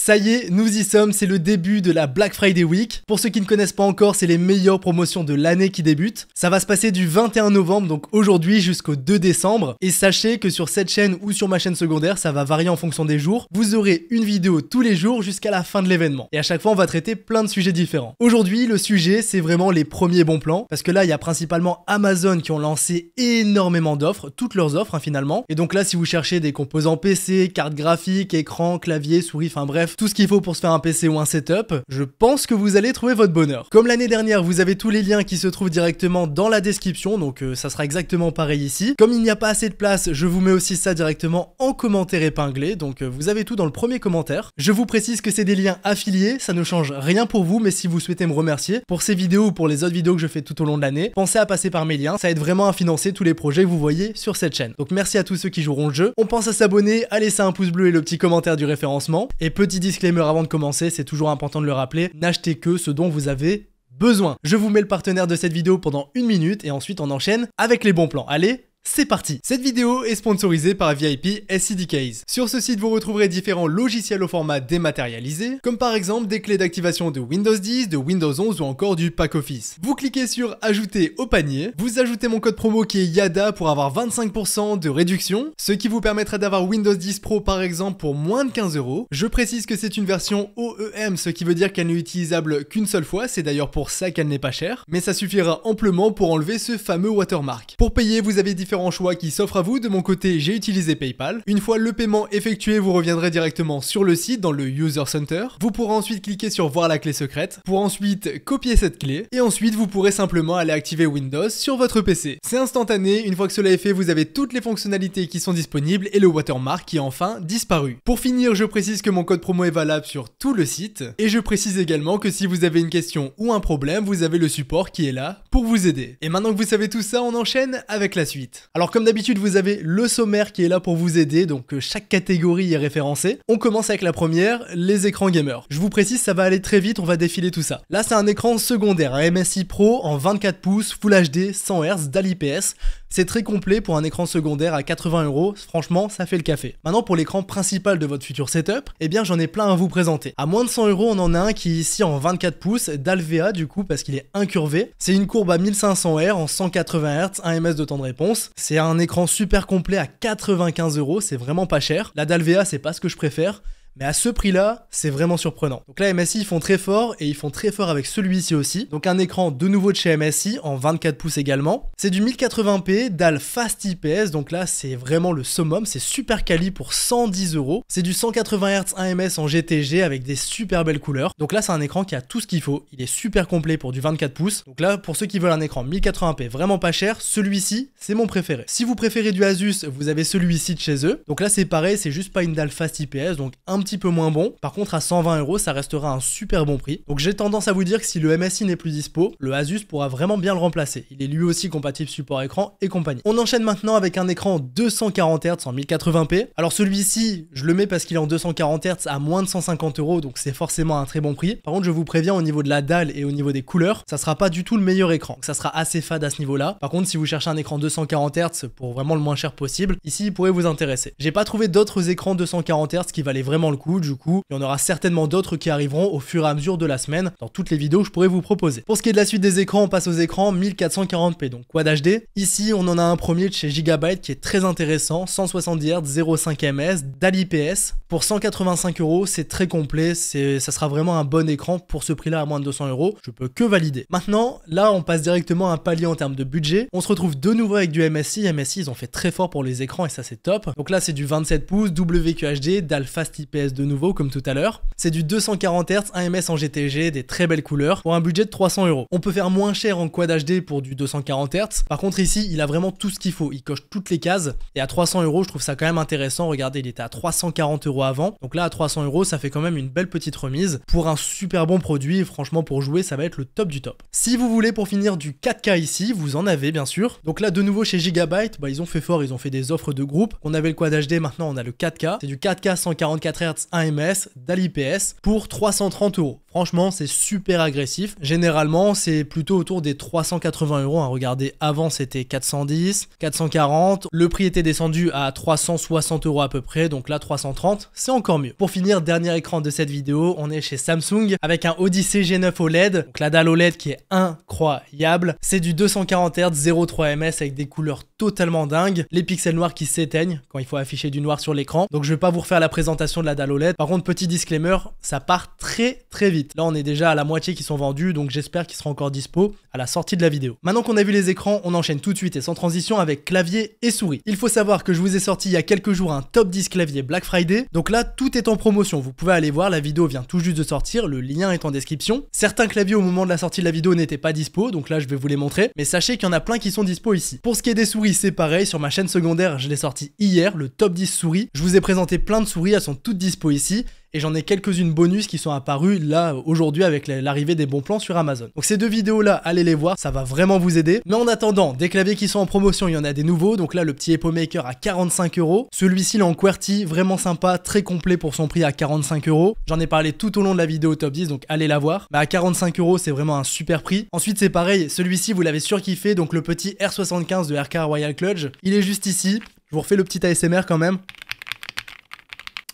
Ça y est, nous y sommes, c'est le début de la Black Friday Week. Pour ceux qui ne connaissent pas encore, c'est les meilleures promotions de l'année qui débutent. Ça va se passer du 21 novembre, donc aujourd'hui, jusqu'au 2 décembre. Et sachez que sur cette chaîne ou sur ma chaîne secondaire, ça va varier en fonction des jours. Vous aurez une vidéo tous les jours jusqu'à la fin de l'événement. Et à chaque fois, on va traiter plein de sujets différents. Aujourd'hui, le sujet, c'est vraiment les premiers bons plans. Parce que là, il y a principalement Amazon qui ont lancé énormément d'offres, toutes leurs offres finalement. Et donc là, si vous cherchez des composants PC, carte graphique, écran, clavier, souris, enfin bref, tout ce qu'il faut pour se faire un PC ou un setup, je pense que vous allez trouver votre bonheur. Comme l'année dernière, vous avez tous les liens qui se trouvent directement dans la description, donc ça sera exactement pareil ici. Comme il n'y a pas assez de place, je vous mets aussi ça directement en commentaire épinglé, donc vous avez tout dans le premier commentaire. Je vous précise que c'est des liens affiliés, ça ne change rien pour vous, mais si vous souhaitez me remercier pour ces vidéos ou pour les autres vidéos que je fais tout au long de l'année, pensez à passer par mes liens, ça aide vraiment à financer tous les projets que vous voyez sur cette chaîne. Donc merci à tous ceux qui joueront le jeu. On pense à s'abonner, à laisser un pouce bleu et le petit commentaire du référencement. Et petit disclaimer avant de commencer, c'est toujours important de le rappeler, n'achetez que ce dont vous avez besoin. Je vous mets le partenaire de cette vidéo pendant 1 minute et ensuite on enchaîne avec les bons plans. Allez, c'est parti. Cette vidéo est sponsorisée par VIP SCDKs. Sur ce site, vous retrouverez différents logiciels au format dématérialisé, comme par exemple des clés d'activation de Windows 10, de Windows 11 ou encore du pack Office. Vous cliquez sur ajouter au panier, vous ajoutez mon code promo qui est YADA pour avoir 25% de réduction, ce qui vous permettra d'avoir Windows 10 Pro par exemple pour moins de 15 €. Je précise que c'est une version OEM, ce qui veut dire qu'elle n'est utilisable qu'une seule fois, c'est d'ailleurs pour ça qu'elle n'est pas chère, mais ça suffira amplement pour enlever ce fameux watermark. Pour payer, vous avez différents choix qui s'offrent à vous. De mon côté, j'ai utilisé PayPal. Une fois le paiement effectué, vous reviendrez directement sur le site dans le User Center. Vous pourrez ensuite cliquer sur voir la clé secrète pour ensuite copier cette clé et ensuite vous pourrez simplement aller activer Windows sur votre PC. C'est instantané, une fois que cela est fait, vous avez toutes les fonctionnalités qui sont disponibles et le watermark qui est enfin disparu. Pour finir, je précise que mon code promo est valable sur tout le site et je précise également que si vous avez une question ou un problème, vous avez le support qui est là pour vous aider. Et maintenant que vous savez tout ça, on enchaîne avec la suite. Alors comme d'habitude, vous avez le sommaire qui est là pour vous aider, donc chaque catégorie est référencée. On commence avec la première, les écrans gamers. Je vous précise, ça va aller très vite, on va défiler tout ça. Là, c'est un écran secondaire, un MSI Pro en 24 pouces, Full HD, 100 Hz, DAL IPS. C'est très complet pour un écran secondaire à 80 €, franchement, ça fait le café. Maintenant, pour l'écran principal de votre futur setup, eh bien j'en ai plein à vous présenter. À moins de 100 €, on en a un qui est ici en 24 pouces, DAL VA du coup, parce qu'il est incurvé. C'est une courbe à 1500 Hz en 180 Hz, 1 ms de temps de réponse. C'est un écran super complet à 95 €, c'est vraiment pas cher. La DAL VA, c'est pas ce que je préfère. Mais à ce prix-là, c'est vraiment surprenant. Donc là, MSI, ils font très fort et ils font très fort avec celui-ci aussi. Donc un écran de nouveau de chez MSI en 24 pouces également. C'est du 1080p, DAL Fast IPS, donc là, c'est vraiment le summum. C'est super quali pour 110 €. C'est du 180 Hz 1 ms en GTG avec des super belles couleurs. Donc là, c'est un écran qui a tout ce qu'il faut. Il est super complet pour du 24 pouces. Donc là, pour ceux qui veulent un écran 1080p vraiment pas cher, celui-ci, c'est mon préféré. Si vous préférez du Asus, vous avez celui-ci de chez eux. Donc là, c'est pareil, c'est juste pas une DAL Fast IPS, donc un petit peu moins bon. Par contre, à 120 €, ça restera un super bon prix. Donc j'ai tendance à vous dire que si le MSI n'est plus dispo, le Asus pourra vraiment bien le remplacer. Il est lui aussi compatible support écran et compagnie. On enchaîne maintenant avec un écran 240 Hz en 1080p. Alors celui-ci, je le mets parce qu'il est en 240 Hz à moins de 150 €, donc c'est forcément un très bon prix. Par contre, je vous préviens, au niveau de la dalle et au niveau des couleurs, ça sera pas du tout le meilleur écran. Donc ça sera assez fade à ce niveau-là. Par contre, si vous cherchez un écran 240 Hz pour vraiment le moins cher possible, ici il pourrait vous intéresser. J'ai pas trouvé d'autres écrans 240 Hz qui valaient vraiment le coup. Du coup, il y en aura certainement d'autres qui arriveront au fur et à mesure de la semaine dans toutes les vidéos que je pourrais vous proposer. Pour ce qui est de la suite des écrans, on passe aux écrans 1440p, donc Quad HD. Ici, on en a un premier de chez Gigabyte qui est très intéressant, 170 Hz, 0,5 ms, DAL IPS. Pour 185 €, c'est très complet, ça sera vraiment un bon écran pour ce prix-là à moins de 200 €. Je peux que valider. Maintenant, là, on passe directement à un palier en termes de budget. On se retrouve de nouveau avec du MSI. MSI, ils ont fait très fort pour les écrans et ça, c'est top. Donc là, c'est du 27 pouces, WQHD, DAL Fast IPS de nouveau, comme tout à l'heure. C'est du 240 Hz, 1 ms en GTG, des très belles couleurs, pour un budget de 300 €. On peut faire moins cher en Quad HD pour du 240 Hz. Par contre, ici, il a vraiment tout ce qu'il faut. Il coche toutes les cases. Et à 300 €, je trouve ça quand même intéressant. Regardez, il était à 340 € avant. Donc là, à 300 €, ça fait quand même une belle petite remise pour un super bon produit. Et franchement, pour jouer, ça va être le top du top. Si vous voulez, pour finir, du 4K ici, vous en avez bien sûr. Donc là, de nouveau chez Gigabyte, ils ont fait fort. Ils ont fait des offres de groupe. On avait le Quad HD, maintenant on a le 4K. C'est du 4K 144 Hz 1 ms d'AliPS pour 330 €. Franchement, c'est super agressif. Généralement, c'est plutôt autour des 380 €. Regardez, avant c'était 410, 440. Le prix était descendu à 360 € à peu près, donc là 330, c'est encore mieux. Pour finir, dernier écran de cette vidéo, on est chez Samsung avec un Odyssey G9 OLED, donc la dalle OLED qui est incroyable. C'est du 240 Hz 0.3 ms avec des couleurs totalement dingues, les pixels noirs qui s'éteignent quand il faut afficher du noir sur l'écran. Donc je vais pas vous refaire la présentation de la dalle OLED. Par contre, petit disclaimer, ça part très vite. Là, on est déjà à la moitié qui sont vendus, donc j'espère qu'ils seront encore dispo à la sortie de la vidéo. Maintenant qu'on a vu les écrans, on enchaîne tout de suite et sans transition avec clavier et souris. Il faut savoir que je vous ai sorti il y a quelques jours un top 10 clavier Black Friday. Donc là, tout est en promotion. Vous pouvez aller voir, la vidéo vient tout juste de sortir, le lien est en description. Certains claviers au moment de la sortie de la vidéo n'étaient pas dispo, donc là je vais vous les montrer. Mais sachez qu'il y en a plein qui sont dispo ici. Pour ce qui est des souris, c'est pareil, sur ma chaîne secondaire, je l'ai sorti hier, le top 10 souris. Je vous ai présenté plein de souris, elles sont toutes dispo ici. Et j'en ai quelques-unes bonus qui sont apparues là aujourd'hui avec l'arrivée des bons plans sur Amazon. Donc ces deux vidéos là, allez les voir, ça va vraiment vous aider. Mais en attendant, des claviers qui sont en promotion, il y en a des nouveaux. Donc là, le petit Epo Maker à 45 €. Celui-ci il est en QWERTY, vraiment sympa, très complet pour son prix à 45 €. J'en ai parlé tout au long de la vidéo top 10, donc allez la voir. Mais à 45 €, c'est vraiment un super prix. Ensuite c'est pareil, celui-ci vous l'avez surkiffé, donc le petit R75 de RK Royal Clutch. Il est juste ici. Je vous refais le petit ASMR quand même.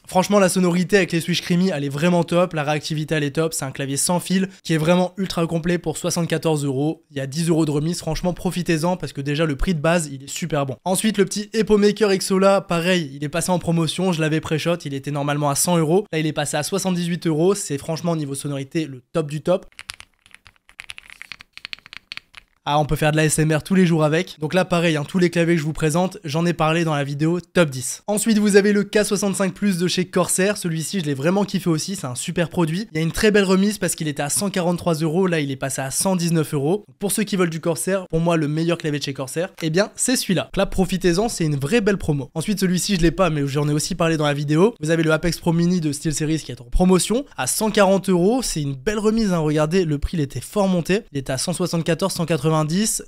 Franchement, la sonorité avec les switches Creamy, elle est vraiment top. La réactivité, elle est top. C'est un clavier sans fil qui est vraiment ultra complet pour 74 €. Il y a 10 € de remise. Franchement, profitez-en parce que déjà, le prix de base, il est super bon. Ensuite, le petit Epo Maker Xola, pareil, il est passé en promotion. Je l'avais pré-shot. Il était normalement à 100 €. Là, il est passé à 78 €. C'est franchement, au niveau sonorité, le top du top. Ah, on peut faire de l'ASMR tous les jours avec. Donc là, pareil, tous les claviers que je vous présente, j'en ai parlé dans la vidéo top 10. Ensuite, vous avez le K65 Plus de chez Corsair. Celui-ci, je l'ai vraiment kiffé aussi. C'est un super produit. Il y a une très belle remise parce qu'il était à 143 €. Là, il est passé à 119 €. Pour ceux qui veulent du Corsair, pour moi, le meilleur clavier de chez Corsair, eh bien, c'est celui-là. Donc là, profitez-en, c'est une vraie belle promo. Ensuite, celui-ci, je l'ai pas, mais j'en ai aussi parlé dans la vidéo. Vous avez le Apex Pro Mini de SteelSeries qui est en promotion à 140 €. C'est une belle remise, Regardez, le prix, il était fort monté. Il était à 174, 190,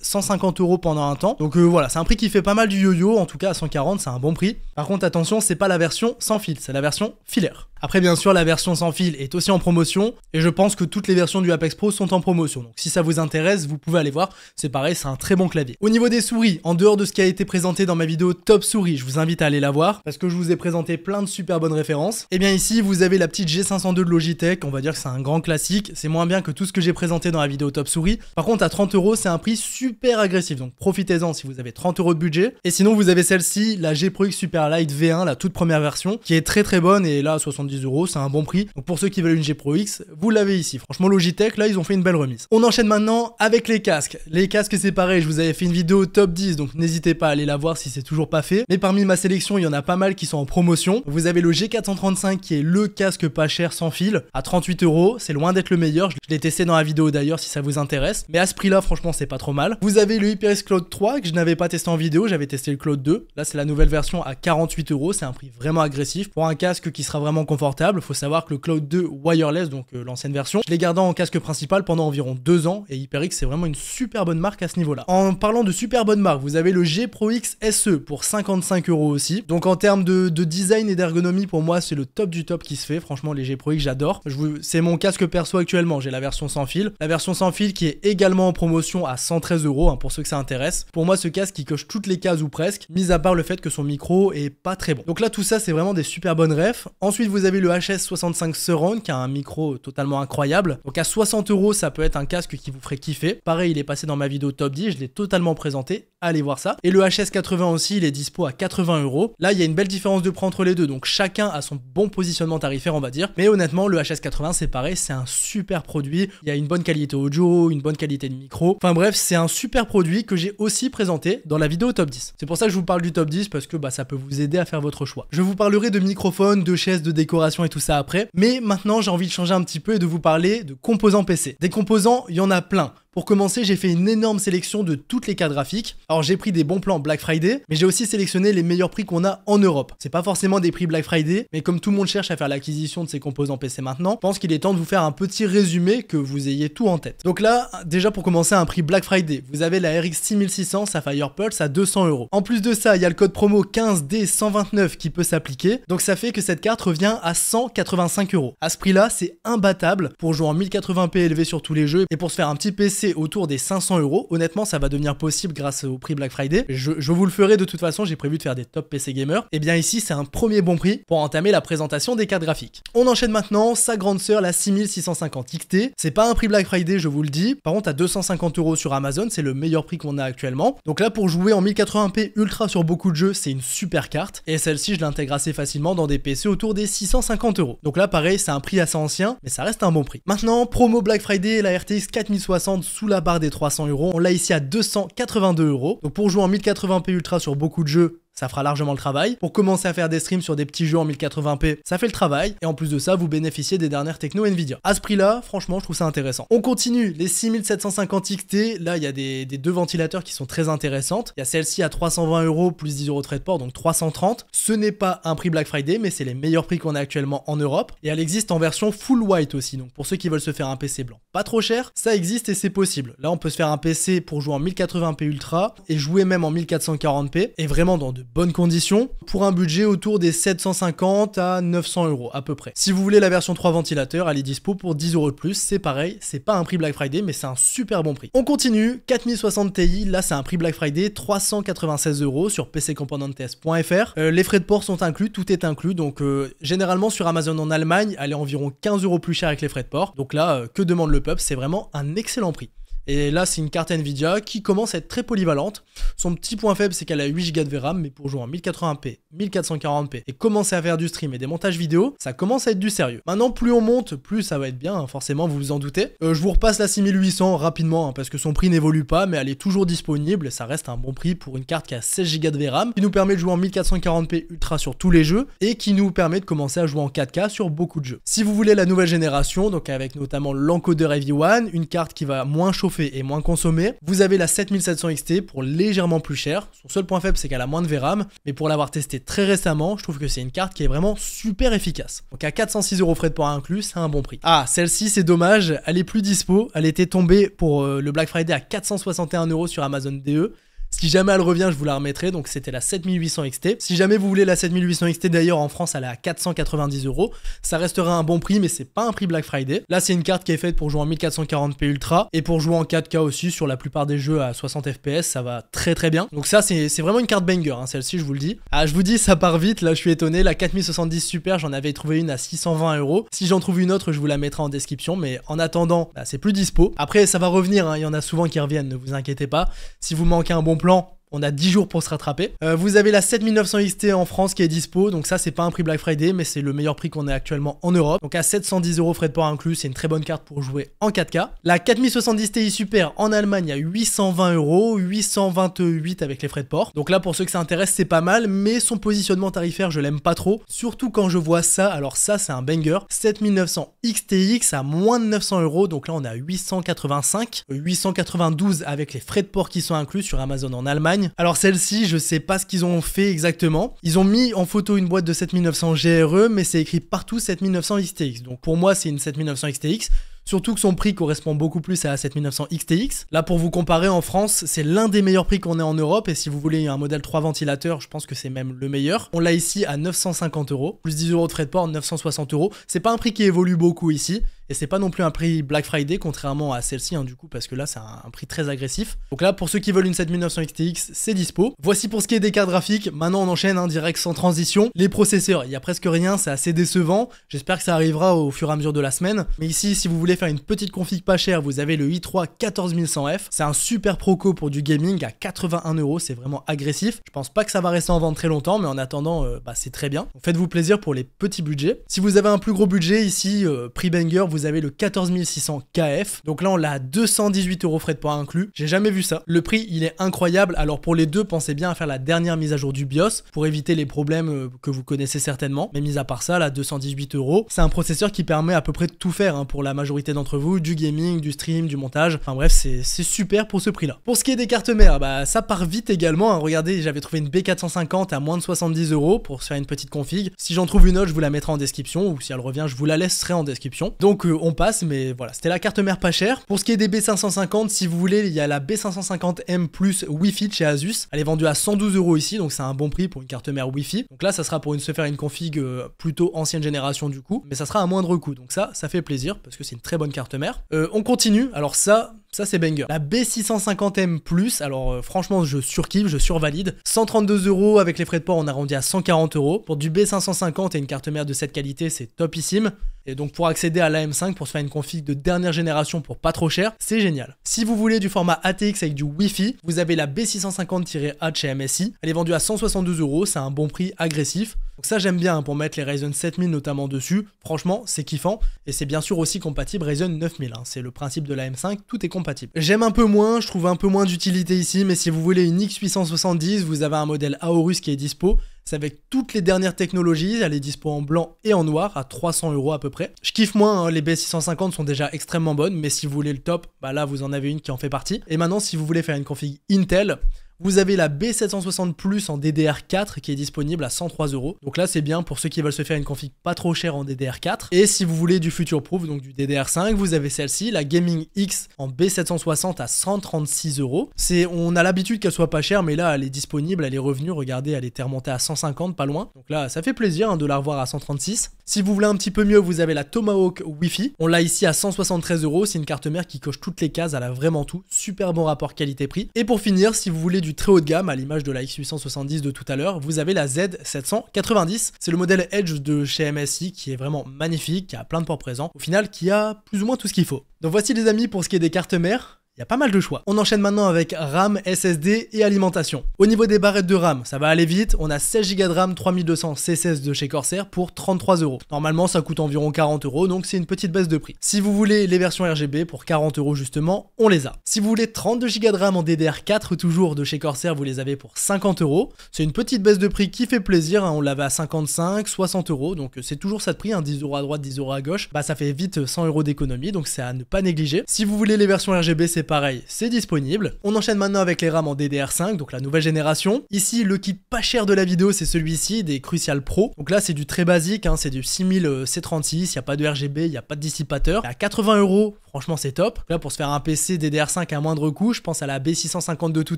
150 € pendant un temps. Donc voilà, c'est un prix qui fait pas mal du yo-yo. En tout cas, à 140, c'est un bon prix. Par contre, attention, c'est pas la version sans fil, c'est la version filaire. Après, bien sûr, la version sans fil est aussi en promotion. Et je pense que toutes les versions du Apex Pro sont en promotion. Donc si ça vous intéresse, vous pouvez aller voir. C'est pareil, c'est un très bon clavier. Au niveau des souris, en dehors de ce qui a été présenté dans ma vidéo Top Souris, je vous invite à aller la voir parce que je vous ai présenté plein de super bonnes références. Et bien ici, vous avez la petite G502 de Logitech. On va dire que c'est un grand classique. C'est moins bien que tout ce que j'ai présenté dans la vidéo Top Souris. Par contre, à 30 €,, c'est un prix super agressif. Donc profitez-en si vous avez 30 € de budget. Et sinon, vous avez celle-ci, la G Pro X Superlight V1, la toute première version, qui est très bonne. Et là, à 70 €, c'est un bon prix. Donc pour ceux qui veulent une G Pro X, vous l'avez ici. Franchement, Logitech, là, ils ont fait une belle remise. On enchaîne maintenant avec les casques. Les casques, c'est pareil, je vous avais fait une vidéo top 10, donc n'hésitez pas à aller la voir si c'est toujours pas fait. Mais parmi ma sélection, il y en a pas mal qui sont en promotion. Vous avez le G435 qui est le casque pas cher sans fil, à 38 €. C'est loin d'être le meilleur. Je l'ai testé dans la vidéo d'ailleurs si ça vous intéresse. Mais à ce prix-là, franchement, c'est pas trop mal. Vous avez le HyperX Cloud 3 que je n'avais pas testé en vidéo, j'avais testé le Cloud 2. Là, c'est la nouvelle version à 48 €. C'est un prix vraiment agressif pour un casque qui sera vraiment confortable. Faut savoir que le Cloud 2 wireless, donc l'ancienne version, je l'ai gardé en casque principal pendant environ 2 ans et HyperX c'est vraiment une super bonne marque à ce niveau là. En parlant de super bonne marque, vous avez le G Pro X SE pour 55 € aussi. Donc en termes de design et d'ergonomie, pour moi c'est le top du top qui se fait. Franchement, les G Pro X j'adore. C'est mon casque perso actuellement, j'ai la version sans fil. La version sans fil qui est également en promotion à 113 € pour ceux que ça intéresse. Pour moi, ce casque il coche toutes les cases ou presque, mis à part le fait que son micro est pas très bon. Donc là tout ça c'est vraiment des super bonnes refs. Ensuite vous avez le HS65 Surround qui a un micro totalement incroyable. Donc à 60 €, ça peut être un casque qui vous ferait kiffer. Pareil, il est passé dans ma vidéo top 10, je l'ai totalement présenté. Allez voir ça. Et le HS80 aussi, il est dispo à 80 €. Là, il y a une belle différence de prix entre les deux. Donc chacun a son bon positionnement tarifaire, on va dire. Mais honnêtement, le HS80, c'est pareil, c'est un super produit. Il y a une bonne qualité audio, une bonne qualité de micro. Enfin bref, c'est un super produit que j'ai aussi présenté dans la vidéo top 10. C'est pour ça que je vous parle du top 10 parce que ça peut vous aider à faire votre choix. Je vous parlerai de microphones, de chaises, de décoration et tout ça après. Mais maintenant, j'ai envie de changer un petit peu et de vous parler de composants PC. Des composants, il y en a plein. Pour commencer, j'ai fait une énorme sélection de toutes les cartes graphiques. Alors j'ai pris des bons plans Black Friday, mais j'ai aussi sélectionné les meilleurs prix qu'on a en Europe. C'est pas forcément des prix Black Friday, mais comme tout le monde cherche à faire l'acquisition de ses composants PC maintenant, je pense qu'il est temps de vous faire un petit résumé que vous ayez tout en tête. Donc là, déjà pour commencer, un prix Black Friday, vous avez la RX 6600 Sapphire Pulse à 200 €. En plus de ça, il y a le code promo 15D129 qui peut s'appliquer, donc ça fait que cette carte revient à 185 €. À ce prix-là, c'est imbattable pour jouer en 1080p élevé sur tous les jeux et pour se faire un petit PC autour des 500 €. Honnêtement, ça va devenir possible grâce au prix Black Friday. Je vous le ferai de toute façon, j'ai prévu de faire des top PC gamers. Et bien ici, c'est un premier bon prix pour entamer la présentation des cartes graphiques. On enchaîne maintenant, sa grande sœur, la 6650 XT. C'est pas un prix Black Friday, je vous le dis. Par contre, à 250 € sur Amazon, c'est le meilleur prix qu'on a actuellement. Donc là, pour jouer en 1080p ultra sur beaucoup de jeux, c'est une super carte. Et celle-ci, je l'intègre assez facilement dans des PC autour des 650 €. Donc là, pareil, c'est un prix assez ancien, mais ça reste un bon prix. Maintenant, promo Black Friday, la RTX 4060 sous la barre des 300 €. On l'a ici à 282 €. Donc pour jouer en 1080p ultra sur beaucoup de jeux, ça fera largement le travail. Pour commencer à faire des streams sur des petits jeux en 1080p, ça fait le travail. Et en plus de ça, vous bénéficiez des dernières techno Nvidia. À ce prix-là, franchement, je trouve ça intéressant. On continue, les 6750 XT. Là, il y a des deux ventilateurs qui sont très intéressantes. Il y a celle-ci à 320 € plus 10 € de frais de port, donc 330. Ce n'est pas un prix Black Friday, mais c'est les meilleurs prix qu'on a actuellement en Europe. Et elle existe en version full white aussi. Donc pour ceux qui veulent se faire un PC blanc pas trop cher, ça existe et c'est possible. Là, on peut se faire un PC pour jouer en 1080p ultra et jouer même en 1440p et vraiment dans de bonnes conditions pour un budget autour des 750 à 900 € à peu près. Si vous voulez la version 3 ventilateurs, elle est dispo pour 10 € de plus. C'est pareil, c'est pas un prix Black Friday, mais c'est un super bon prix. On continue, 4060 Ti, là c'est un prix Black Friday, 396 € sur pccomponentes.fr. Les frais de port sont inclus, tout est inclus, donc généralement sur Amazon en Allemagne, elle est environ 15 € plus cher avec les frais de port. Donc là, que demande le peuple, c'est vraiment un excellent prix. Et là, c'est une carte Nvidia qui commence à être très polyvalente. Son petit point faible, c'est qu'elle a 8 Go de VRAM, mais pour jouer en 1080p, 1440p et commencer à faire du stream et des montages vidéo, ça commence à être du sérieux. Maintenant, plus on monte, plus ça va être bien, hein, forcément, vous vous en doutez. Je vous repasse la 6800 rapidement, hein, parce que son prix n'évolue pas, mais elle est toujours disponible et ça reste un bon prix pour une carte qui a 16 Go de VRAM, qui nous permet de jouer en 1440p ultra sur tous les jeux et qui nous permet de commencer à jouer en 4K sur beaucoup de jeux. Si vous voulez la nouvelle génération, donc avec notamment l'encodeur EV1, une carte qui va moins chauffer et moins consommée, vous avez la 7700 XT pour légèrement plus cher. Son seul point faible, c'est qu'elle a moins de VRAM, mais pour l'avoir testé très récemment, je trouve que c'est une carte qui est vraiment super efficace. Donc à 406 € frais de port inclus, c'est un bon prix. Ah, celle-ci, c'est dommage, elle est plus dispo, elle était tombée pour le Black Friday à 461 € sur Amazon DE. Si jamais elle revient, je vous la remettrai, donc c'était la 7800 XT. Si jamais vous voulez la 7800 XT, d'ailleurs en France elle est à 490 €. Ça restera un bon prix, mais c'est pas un prix Black Friday. Là c'est une carte qui est faite pour jouer en 1440p ultra et pour jouer en 4K aussi sur la plupart des jeux à 60 fps, ça va très très bien. Donc ça c'est vraiment une carte banger, hein, celle-ci je vous le dis. Ah, je vous dis ça part vite, là je suis étonné. La 4070 Super, j'en avais trouvé une à 620 €. Si j'en trouve une autre, je vous la mettrai en description, mais en attendant, bah, c'est plus dispo. Après ça va revenir, hein, il y en a souvent qui reviennent, ne vous inquiétez pas. Si vous manquez un bon plan, on a 10 jours pour se rattraper. Vous avez la 7900 XT en France qui est dispo, donc ça c'est pas un prix Black Friday, mais c'est le meilleur prix qu'on ait actuellement en Europe. Donc à 710 € frais de port inclus, c'est une très bonne carte pour jouer en 4K. La 4070 Ti Super en Allemagne à 820 €, 828 avec les frais de port. Donc là pour ceux que ça intéresse, c'est pas mal, mais son positionnement tarifaire, je l'aime pas trop. Surtout quand je vois ça, alors ça c'est un banger. 7900 XTX à moins de 900 €, donc là on est à 885, 892 avec les frais de port qui sont inclus sur Amazon en Allemagne. Alors celle-ci, je sais pas ce qu'ils ont fait exactement. Ils ont mis en photo une boîte de 7900 GRE, mais c'est écrit partout 7900 XTX. Donc pour moi, c'est une 7900 XTX. Surtout que son prix correspond beaucoup plus à la 7900 XTX. Là, pour vous comparer, en France, c'est l'un des meilleurs prix qu'on ait en Europe. Et si vous voulez un modèle 3 ventilateurs, je pense que c'est même le meilleur. On l'a ici à 950 €, plus 10 € de frais de port, 960 €. C'est pas un prix qui évolue beaucoup ici. Et c'est pas non plus un prix Black Friday, contrairement à celle-ci, hein, du coup, parce que là, c'est un prix très agressif. Donc là, pour ceux qui veulent une 7900 XTX, c'est dispo. Voici pour ce qui est des cartes graphiques. Maintenant, on enchaîne, hein, direct sans transition. Les processeurs, il y a presque rien, c'est assez décevant. J'espère que ça arrivera au fur et à mesure de la semaine. Mais ici, si vous voulez faire une petite config pas chère, vous avez le i3 14100F. C'est un super proco pour du gaming à 81 €, c'est vraiment agressif. Je pense pas que ça va rester en vente très longtemps, mais en attendant, c'est très bien. Donc faites-vous plaisir pour les petits budgets. Si vous avez un plus gros budget, ici, prix banger, vous avez le 14600 KF. Donc là, on l'a à 218 € frais de port inclus. J'ai jamais vu ça. Le prix, il est incroyable. Alors pour les deux, pensez bien à faire la dernière mise à jour du BIOS pour éviter les problèmes que vous connaissez certainement. Mais mis à part ça, là, 218 €, c'est un processeur qui permet à peu près de tout faire hein, pour la majorité d'entre vous, du gaming, du stream, du montage. Enfin bref, c'est super pour ce prix-là. Pour ce qui est des cartes mères, bah ça part vite également. Hein. Regardez, j'avais trouvé une B450 à moins de 70 € pour se faire une petite config. Si j'en trouve une autre, je vous la mettrai en description ou si elle revient, je vous la laisserai en description. Donc on passe, mais voilà, c'était la carte mère pas chère. Pour ce qui est des B550, si vous voulez, il y a la B550M Plus Wi-Fi de chez Asus. Elle est vendue à 112 € ici, donc c'est un bon prix pour une carte mère Wi-Fi. Donc là, ça sera pour se faire une config plutôt ancienne génération du coup, mais ça sera à moindre coût. Donc ça fait plaisir parce que c'est une très bonne carte mère. On continue. Alors ça c'est banger. La B650M Plus, alors franchement je surkiffe, je survalide. 132 € avec les frais de port, on a rendu à 140 €. Pour du B550 et une carte mère de cette qualité, c'est topissime. Et donc pour accéder à l'AM5, pour se faire une config de dernière génération pour pas trop cher, c'est génial. Si vous voulez du format ATX avec du Wi-Fi, vous avez la B650-A de chez MSI. Elle est vendue à 172 €, c'est un bon prix agressif. Donc ça j'aime bien hein, pour mettre les Ryzen 7000 notamment dessus. Franchement, c'est kiffant. Et c'est bien sûr aussi compatible Ryzen 9000. Hein. C'est le principe de l'AM5, tout est compatible. J'aime un peu moins, je trouve un peu moins d'utilité ici, mais si vous voulez une X870, vous avez un modèle Aorus qui est dispo. C'est avec toutes les dernières technologies, elle est dispo en blanc et en noir à 300 € à peu près. Je kiffe moins, hein, les B650 sont déjà extrêmement bonnes, mais si vous voulez le top, bah là vous en avez une qui en fait partie. Et maintenant si vous voulez faire une config Intel, vous avez la B760 Plus en DDR4 qui est disponible à 103 €. Donc là c'est bien pour ceux qui veulent se faire une config pas trop chère en DDR4. Et si vous voulez du future-proof, donc du DDR5, vous avez celle-ci, la Gaming X en B760 à 136 €. On a l'habitude qu'elle soit pas chère, mais là elle est disponible, elle est revenue, regardez, elle était remontée à 150, pas loin. Donc là ça fait plaisir hein, de la revoir à 136. Si vous voulez un petit peu mieux, vous avez la Tomahawk Wi-Fi. On l'a ici à 173 €, c'est une carte mère qui coche toutes les cases, elle a vraiment tout. Super bon rapport qualité-prix. Et pour finir, si vous voulez du très haut de gamme, à l'image de la X870 de tout à l'heure, vous avez la Z790. C'est le modèle Edge de chez MSI qui est vraiment magnifique, qui a plein de ports présents. Au final, qui a plus ou moins tout ce qu'il faut. Donc voici les amis pour ce qui est des cartes mères. Il y a pas mal de choix. On enchaîne maintenant avec RAM, SSD et alimentation. Au niveau des barrettes de RAM, ça va aller vite. On a 16 Go de RAM 3200 C16 de chez Corsair pour 33 €. Normalement, ça coûte environ 40 €, donc c'est une petite baisse de prix. Si vous voulez les versions RGB pour 40 € justement, on les a. Si vous voulez 32 Go de RAM en DDR4 toujours de chez Corsair, vous les avez pour 50 €. C'est une petite baisse de prix qui fait plaisir. Hein. On l'avait à 55, 60 €, donc c'est toujours ça de prix. Hein. 10 € à droite, 10 € à gauche. Bah ça fait vite 100 € d'économie, donc c'est à ne pas négliger. Si vous voulez les versions RGB, c'est pareil, c'est disponible. On enchaîne maintenant avec les RAM en DDR5, donc la nouvelle génération. Ici, le kit pas cher de la vidéo, c'est celui-ci, des Crucial Pro. Donc là, c'est du très basique, hein, c'est du 6000 C36, il n'y a pas de RGB, il n'y a pas de dissipateur. À 80 €, franchement, c'est top. Là, pour se faire un PC DDR5 à moindre coût, je pense à la B650 de tout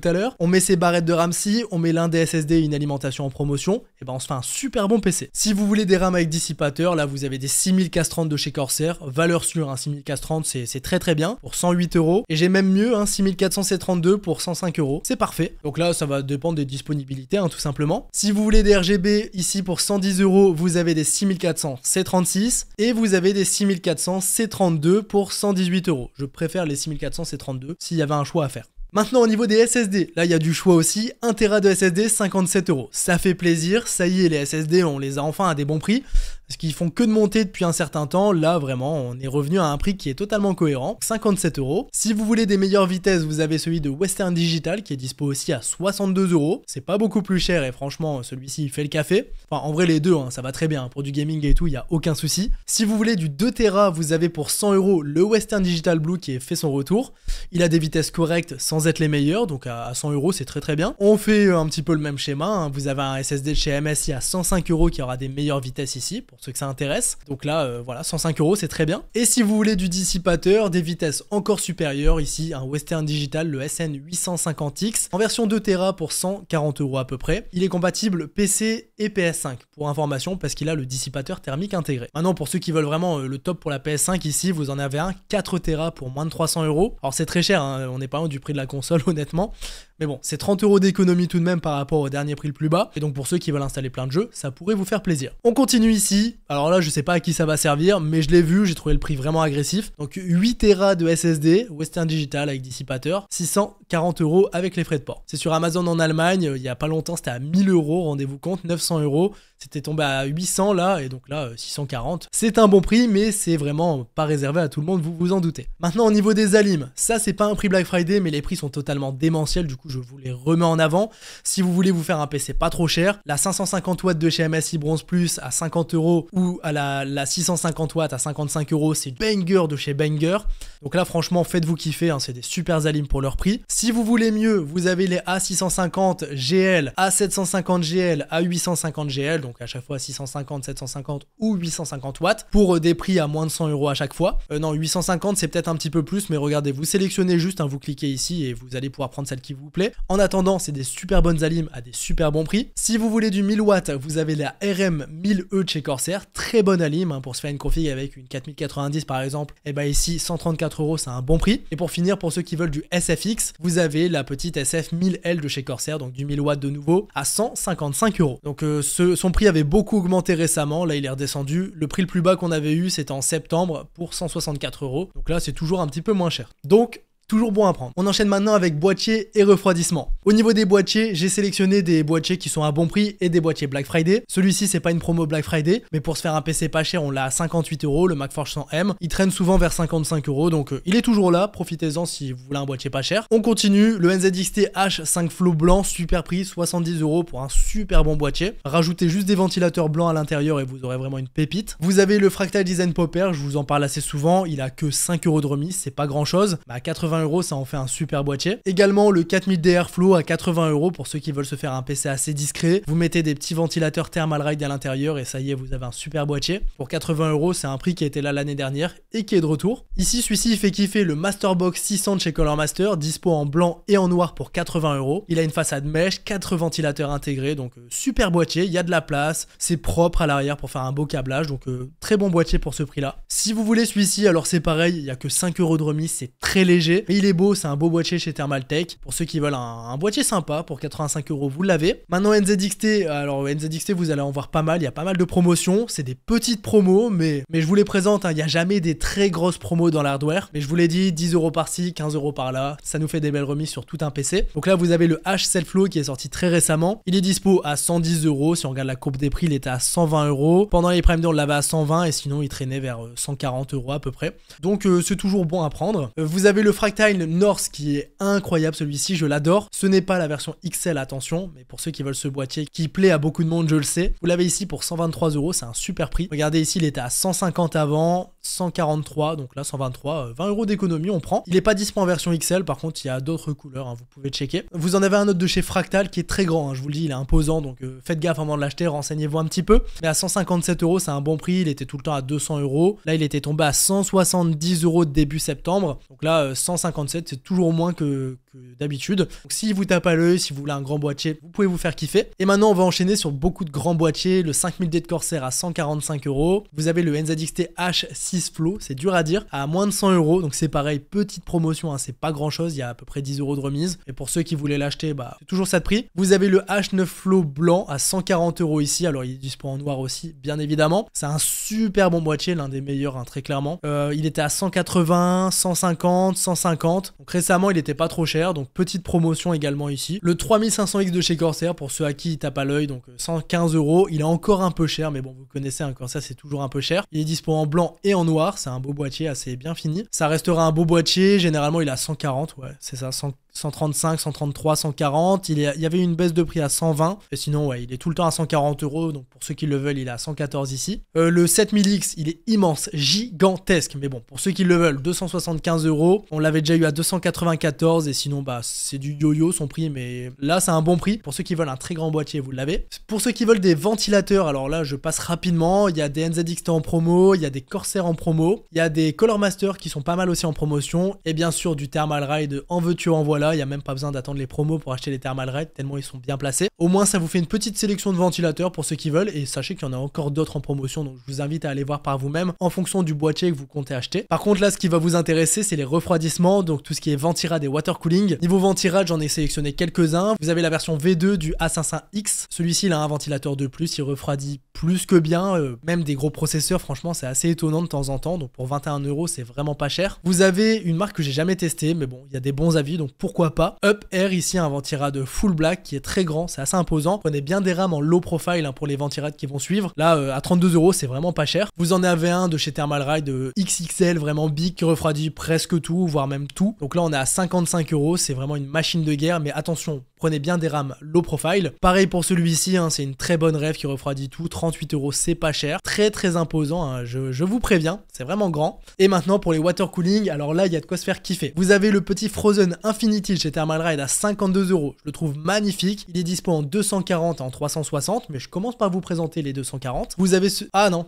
à l'heure. On met ses barrettes de RAM-ci, on met l'un des SSD et une alimentation en promotion, et ben on se fait un super bon PC. Si vous voulez des RAM avec dissipateur, là, vous avez des 6000 Cas30 de chez Corsair. Valeur sûre, hein, 6000 Cas30, c'est très très bien, pour 108 €. Et j'ai même mieux, 6400 C32 pour 105 €. C'est parfait. Donc là, ça va dépendre des disponibilités, hein, tout simplement. Si vous voulez des RGB, ici pour 110 €, vous avez des 6400 C36 et vous avez des 6400 C32 pour 118 €. Je préfère les 6400 C32 s'il y avait un choix à faire. Maintenant au niveau des SSD, là il y a du choix aussi, 1 Tera de SSD 57 €. Ça fait plaisir, ça y est, les SSD on les a enfin à des bons prix. Parce qu'ils font que de monter depuis un certain temps, là vraiment on est revenu à un prix qui est totalement cohérent, 57 €. Si vous voulez des meilleures vitesses, vous avez celui de Western Digital qui est dispo aussi à 62 €. C'est pas beaucoup plus cher et franchement celui-ci il fait le café. Enfin en vrai les deux, ça va très bien, pour du gaming et tout il n'y a aucun souci. Si vous voulez du 2 Tera, vous avez pour 100 € le Western Digital Blue qui a fait son retour. Il a des vitesses correctes sans être les meilleures, donc à 100 € c'est très très bien. On fait un petit peu le même schéma, vous avez un SSD de chez MSI à 105 € qui aura des meilleures vitesses ici, pour ceux que ça intéresse. Donc là, voilà, 105 € c'est très bien. Et si vous voulez du dissipateur, des vitesses encore supérieures, ici un Western Digital, le SN850X, en version 2 Tera pour 140 € à peu près. Il est compatible PC et PS5, pour information, parce qu'il a le dissipateur thermique intégré. Maintenant, pour ceux qui veulent vraiment le top pour la PS5, ici, vous en avez un 4 Tera pour moins de 300 €. Alors c'est très cher, on n'est pas loin du prix de la console, honnêtement. Mais bon, c'est 30 € d'économie tout de même par rapport au dernier prix le plus bas. Et donc pour ceux qui veulent installer plein de jeux, ça pourrait vous faire plaisir. On continue ici. Alors là, je sais pas à qui ça va servir, mais je l'ai vu, j'ai trouvé le prix vraiment agressif. Donc 8 Tera de SSD, Western Digital avec dissipateur, 640 € avec les frais de port. C'est sur Amazon en Allemagne, il y a pas longtemps c'était à 1000 €, rendez-vous compte, 900 €. C'était tombé à 800 là, et donc là 640. C'est un bon prix, mais c'est vraiment pas réservé à tout le monde, vous vous en doutez. Maintenant au niveau des Alim, ça c'est pas un prix Black Friday, mais les prix sont totalement démentiels, du coup je vous les remets en avant. Si vous voulez vous faire un PC pas trop cher, la 550 watts de chez MSI Bronze Plus à 50 € ou à la 650 watts à 55 €, c'est Banger de chez Banger. Donc là franchement faites-vous kiffer, hein, c'est des super Alim pour leur prix. Si vous voulez mieux, vous avez les A650 GL, A750 GL, A850 GL, donc à chaque fois 650, 750 ou 850 watts, pour des prix à moins de 100 € à chaque fois. Non, 850 c'est peut-être un petit peu plus, mais regardez, vous sélectionnez juste, hein, vous cliquez ici et vous allez pouvoir prendre celle qui vous plaît. En attendant, c'est des super bonnes Alim à des super bons prix. Si vous voulez du 1000 watts, vous avez la RM 1000E de chez Corsair, très bonne Alim, hein, pour se faire une config avec une 4090 par exemple. Et bah ici 134 €, c'est un bon prix. Et pour finir, pour ceux qui veulent du SFX, vous avez la petite SF 1000L de chez Corsair, donc du 1000 watts de nouveau, à 155 €. Donc son prix avait beaucoup augmenté récemment, là il est redescendu. Le prix le plus bas qu'on avait eu, c'était en septembre pour 164 €. Donc là c'est toujours un petit peu moins cher. Donc toujours bon à prendre. On enchaîne maintenant avec boîtier et refroidissement. Au niveau des boîtiers, j'ai sélectionné des boîtiers qui sont à bon prix et des boîtiers Black Friday. Celui-ci, c'est pas une promo Black Friday, mais pour se faire un PC pas cher, on l'a à 58 €, le MacForge 100M. Il traîne souvent vers 55 €, donc il est toujours là. Profitez-en si vous voulez un boîtier pas cher. On continue, le NZXT H5 Flow blanc, super prix, 70 € pour un super bon boîtier. Rajoutez juste des ventilateurs blancs à l'intérieur et vous aurez vraiment une pépite. Vous avez le Fractal Design Popper, je vous en parle assez souvent, il a que 5 € de remise, c'est pas grand chose. À 80 €, ça en fait un super boîtier. Également le 4000 D Airflow à 80 € pour ceux qui veulent se faire un PC assez discret. Vous mettez des petits ventilateurs Thermalride à l'intérieur et ça y est, vous avez un super boîtier. Pour 80 €, c'est un prix qui était là l'année dernière et qui est de retour. Ici, celui-ci il fait kiffer le Masterbox 600 de chez Colormaster, dispo en blanc et en noir pour 80 €. Il a une façade mèche, 4 ventilateurs intégrés, donc super boîtier, il y a de la place, c'est propre à l'arrière pour faire un beau câblage, donc très bon boîtier pour ce prix-là. Si vous voulez celui-ci, alors c'est pareil, il y a que 5 € de remise, c'est très léger, mais il est beau, c'est un beau boîtier chez Thermaltake. Pour ceux qui veulent un boîtier sympa, pour 85 €, vous l'avez. Maintenant NZXT, alors NZXT vous allez en voir pas mal, il y a pas mal de promotions, c'est des petites promos, mais je vous les présente, hein, il n'y a jamais des très grosses promos dans l'hardware, mais je vous l'ai dit, 10 € par-ci, 15 € par-là, ça nous fait des belles remises sur tout un PC. Donc là vous avez le H Selflow qui est sorti très récemment, il est dispo à 110 €, si on regarde la courbe des prix, il était à 120 €, pendant les Prime Day on l'avait à 120 et sinon il traînait vers 140 € à peu près. Donc c'est toujours bon à prendre. Vous avez le Fractal North qui est incroyable, celui-ci je l'adore. Ce n'est pas la version XL, attention, mais pour ceux qui veulent ce boîtier qui plaît à beaucoup de monde, je le sais. Vous l'avez ici pour 123 €, c'est un super prix. Regardez ici, il était à 150 avant, 143, donc là 123, 20 € d'économie, on prend. Il n'est pas dispo en version XL, par contre il y a d'autres couleurs, hein, vous pouvez checker. Vous en avez un autre de chez Fractal qui est très grand, hein, je vous le dis, il est imposant, donc faites gaffe avant de l'acheter, renseignez-vous un petit peu. Mais à 157 €, c'est un bon prix, il était tout le temps à 200 €. Là il était tombé à 170 € début septembre, donc là 157, c'est toujours moins que d'habitude. Donc si vous tape à l'œil, si vous voulez un grand boîtier, vous pouvez vous faire kiffer. Et maintenant on va enchaîner sur beaucoup de grands boîtiers, le 5000D de Corsair à 145 €. Vous avez le NZXT H6 Flow, c'est dur à dire, à moins de 100 €. Donc c'est pareil, petite promotion, hein, c'est pas grand chose, il y a à peu près 10 € de remise. Et pour ceux qui voulaient l'acheter, bah c'est toujours ça de prix. Vous avez le H9 Flow blanc à 140 € ici, alors il est dispo en noir aussi, bien évidemment. C'est un super bon boîtier, l'un des meilleurs, hein, très clairement. Il était à 180, 150, 150. Donc récemment il était pas trop cher, donc petite promotion également ici. Le 3500X de chez Corsair, pour ceux à qui il tape à l'œil, donc 115 €. Il est encore un peu cher, mais bon, vous connaissez, un Corsair c'est toujours un peu cher. Il est dispo en blanc et en noir, c'est un beau boîtier assez bien fini. Ça restera un beau boîtier, généralement il est à 140, ouais, c'est ça, 135, 133, 140. Il y avait une baisse de prix à 120. Et sinon, ouais, il est tout le temps à 140 €. Donc pour ceux qui le veulent, il est à 114 ici. Le 7000X, il est immense, gigantesque. Mais bon, pour ceux qui le veulent, 275 €. On l'avait déjà eu à 294. Et sinon, bah, c'est du yo-yo son prix. Mais là, c'est un bon prix. Pour ceux qui veulent un très grand boîtier, vous l'avez. Pour ceux qui veulent des ventilateurs, alors là, je passe rapidement. Il y a des NZXT en promo. Il y a des Corsair en promo. Il y a des Colormaster qui sont pas mal aussi en promotion. Et bien sûr, du Thermalride en veux-tu, en voilà. voilà, il n'y a même pas besoin d'attendre les promos pour acheter les Thermalright, tellement ils sont bien placés. Au moins ça vous fait une petite sélection de ventilateurs pour ceux qui veulent, et sachez qu'il y en a encore d'autres en promotion, donc je vous invite à aller voir par vous-même en fonction du boîtier que vous comptez acheter. Par contre là, ce qui va vous intéresser, c'est les refroidissements, donc tout ce qui est ventirad et water cooling. Niveau ventirad, j'en ai sélectionné quelques-uns. Vous avez la version V2 du A55X, celui-ci il a un ventilateur de plus, il refroidit plus que bien, même des gros processeurs, franchement c'est assez étonnant de temps en temps, donc pour 21 € c'est vraiment pas cher. Vous avez une marque que j'ai jamais testée, mais bon, il y a des bons avis, donc pourquoi pas. Up Air, ici un ventirad full black qui est très grand, c'est assez imposant. Prenez bien des rames en low profile hein, pour les ventirades qui vont suivre. Là, à 32 € c'est vraiment pas cher. Vous en avez un de chez Thermalright de XXL, vraiment big, qui refroidit presque tout, voire même tout. Donc là on est à 55 €, c'est vraiment une machine de guerre, mais attention, prenez bien des rames low profile. Pareil pour celui-ci, hein, c'est une très bonne rêve qui refroidit tout. 38 €, c'est pas cher. Très imposant, hein, je vous préviens, c'est vraiment grand. Et maintenant pour les water cooling, alors là il y a de quoi se faire kiffer. Vous avez le petit Frozen Infinity chez Thermalright à 52 €. Je le trouve magnifique. Il est dispo en 240 et en 360, mais je commence par vous présenter les 240. Vous avez ce... Ah non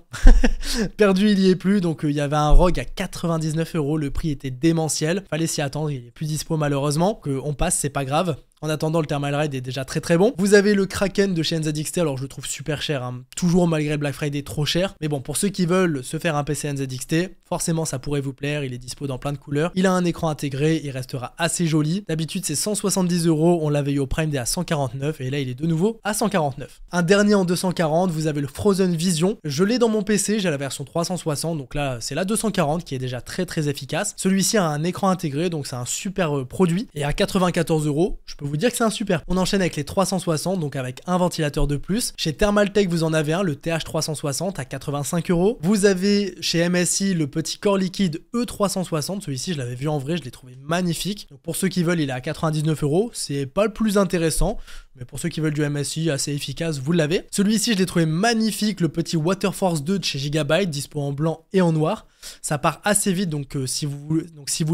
perdu, il y est plus. Donc il y avait un ROG à 99 €. Le prix était démentiel. Fallait s'y attendre, il est plus dispo malheureusement. On passe, c'est pas grave. En attendant, le Thermalright est déjà très bon. Vous avez le Kraken de chez NZXT, alors je le trouve super cher, hein. Toujours malgré Black Friday trop cher. Mais bon, pour ceux qui veulent se faire un PC NZXT, forcément ça pourrait vous plaire, il est dispo dans plein de couleurs. Il a un écran intégré, il restera assez joli. D'habitude c'est 170 €, on l'avait eu au Prime Day à 149 et là il est de nouveau à 149. Un dernier en 240, vous avez le Frozen Vision. Je l'ai dans mon PC, j'ai la version 360, donc là c'est la 240 qui est déjà très efficace. Celui-ci a un écran intégré, donc c'est un super produit. Et à 94 €, je peux vous dire que c'est un super. On enchaîne avec les 360, donc avec un ventilateur de plus. Chez Thermaltake, vous en avez un, le TH360 à 85 €. Vous avez chez MSI le petit corps liquide E360. Celui-ci, je l'avais vu en vrai, je l'ai trouvé magnifique. Donc pour ceux qui veulent, il est à 99 €. C'est pas le plus intéressant, mais pour ceux qui veulent du MSI assez efficace, vous l'avez. Celui-ci, je l'ai trouvé magnifique, le petit Waterforce 2 de chez Gigabyte, dispo en blanc et en noir. Ça part assez vite, donc si vous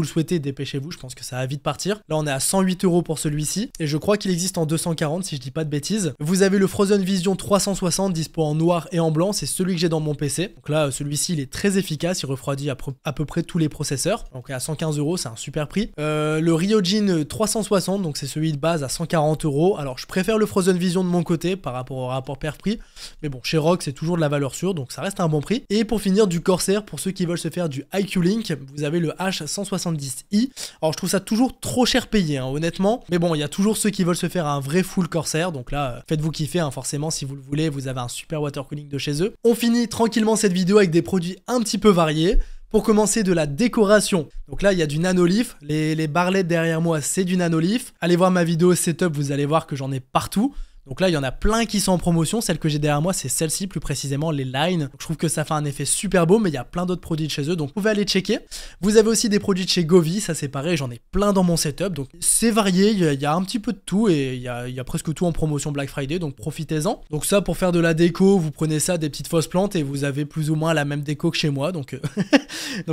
le souhaitez, dépêchez-vous, je pense que ça va vite partir. Là, on est à 108 € pour celui-ci, et je crois qu'il existe en 240, si je dis pas de bêtises. Vous avez le Frozen Vision 360, dispo en noir et en blanc, c'est celui que j'ai dans mon PC. Donc là, celui-ci, il est très efficace, il refroidit à peu près tous les processeurs. Donc à 115 €, c'est un super prix. Le Ryojin 360, donc c'est celui de base à 140 €. Alors, je préfère le Frozen Vision de mon côté, par rapport au rapport perf-prix. Mais bon, chez ROG, c'est toujours de la valeur sûre, donc ça reste un bon prix. Et pour finir, du Corsair, pour ceux qui veulent se faire du IQ Link, vous avez le H170i. Alors je trouve ça toujours trop cher payé, hein, honnêtement, mais bon, il y a toujours ceux qui veulent se faire un vrai full Corsair, donc là faites-vous kiffer, hein, forcément, si vous le voulez, vous avez un super water cooling de chez eux. On finit tranquillement cette vidéo avec des produits un petit peu variés. Pour commencer, de la décoration. Donc là, il y a du Nanolith. Les barlettes derrière moi, c'est du Nanolith. Allez voir ma vidéo setup, vous allez voir que j'en ai partout. Donc là, il y en a plein qui sont en promotion. Celle que j'ai derrière moi, c'est celle-ci, plus précisément les Line. Donc je trouve que ça fait un effet super beau, mais il y a plein d'autres produits de chez eux, donc vous pouvez aller checker. Vous avez aussi des produits de chez Govee, ça c'est pareil, j'en ai plein dans mon setup. Donc c'est varié, il y a un petit peu de tout et il y a presque tout en promotion Black Friday, donc profitez-en. Donc ça, pour faire de la déco, vous prenez ça, des petites fausses plantes, et vous avez plus ou moins la même déco que chez moi. Donc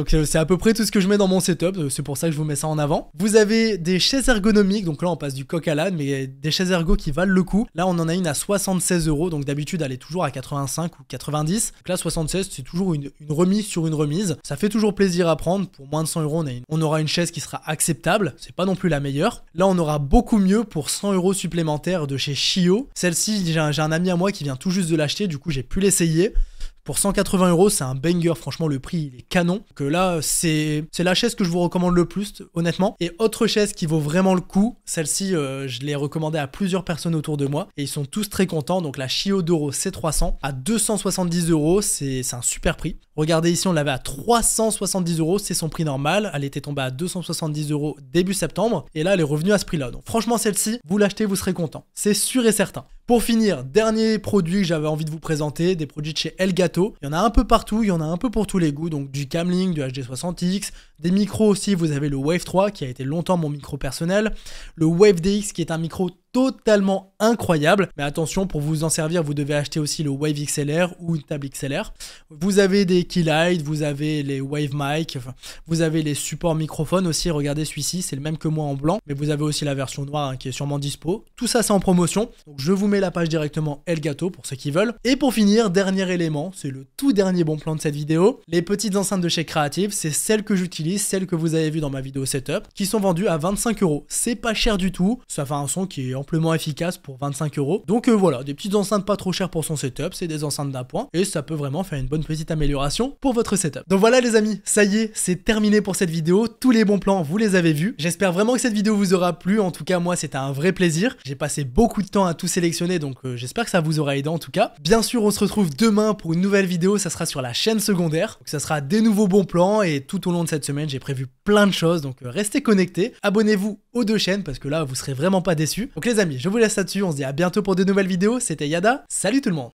c'est à peu près tout ce que je mets dans mon setup, c'est pour ça que je vous mets ça en avant. Vous avez des chaises ergonomiques, donc là on passe du coq à l'âne, mais des chaises ergo qui valent le coup. Là on en a une à 76 €, donc d'habitude elle est toujours à 85 ou 90. Donc là 76, c'est toujours une remise sur une remise. Ça fait toujours plaisir à prendre. Pour moins de 100 €, on aura une chaise qui sera acceptable. C'est pas non plus la meilleure. Là on aura beaucoup mieux pour 100 € supplémentaires de chez Shio. Celle-ci, j'ai un ami à moi qui vient tout juste de l'acheter, du coup j'ai pu l'essayer. Pour 180 €, c'est un banger, franchement le prix il est canon. Donc là, c'est la chaise que je vous recommande le plus, honnêtement. Et autre chaise qui vaut vraiment le coup, celle-ci, je l'ai recommandée à plusieurs personnes autour de moi, et ils sont tous très contents. Donc la Shio Doro C300 à 270 €, c'est un super prix. Regardez ici, on l'avait à 370 €, c'est son prix normal. Elle était tombée à 270 € début septembre, et là elle est revenue à ce prix-là. Donc franchement celle-ci, vous l'achetez, vous serez content. C'est sûr et certain. Pour finir, dernier produit que j'avais envie de vous présenter, des produits de chez Elgato. Il y en a un peu partout, il y en a un peu pour tous les goûts, donc du Camlink, du HD60X, des micros aussi, vous avez le Wave 3 qui a été longtemps mon micro personnel, le Wave DX qui est un micro totalement incroyable, mais attention, pour vous en servir, vous devez acheter aussi le Wave XLR ou une table XLR. Vous avez des keylights, vous avez les Wave Mic, vous avez les supports microphones aussi. Regardez celui-ci, c'est le même que moi en blanc, mais vous avez aussi la version noire, hein, qui est sûrement dispo. Tout ça c'est en promotion, donc je vous mets fermer la page directement Elgato pour ceux qui veulent. Et pour finir, dernier élément, c'est le tout dernier bon plan de cette vidéo. Les petites enceintes de chez Creative, c'est celles que j'utilise, celles que vous avez vues dans ma vidéo setup, qui sont vendues à 25 €. C'est pas cher du tout, ça fait un son qui est amplement efficace pour 25 €. Donc voilà, des petites enceintes pas trop chères pour son setup, c'est des enceintes d'appoint, et ça peut vraiment faire une bonne petite amélioration pour votre setup. Donc voilà les amis, ça y est, c'est terminé pour cette vidéo, tous les bons plans, vous les avez vus. J'espère vraiment que cette vidéo vous aura plu, en tout cas moi c'était un vrai plaisir. J'ai passé beaucoup de temps à tout sélectionner, donc j'espère que ça vous aura aidé en tout cas. Bien sûr, on se retrouve demain pour une nouvelle vidéo, ça sera sur la chaîne secondaire. Donc ça sera des nouveaux bons plans, et tout au long de cette semaine, j'ai prévu plein de choses, donc restez connectés. Abonnez-vous aux deux chaînes, parce que là, vous serez vraiment pas déçus. Donc les amis, je vous laisse là-dessus, on se dit à bientôt pour de nouvelles vidéos. C'était Yada, salut tout le monde!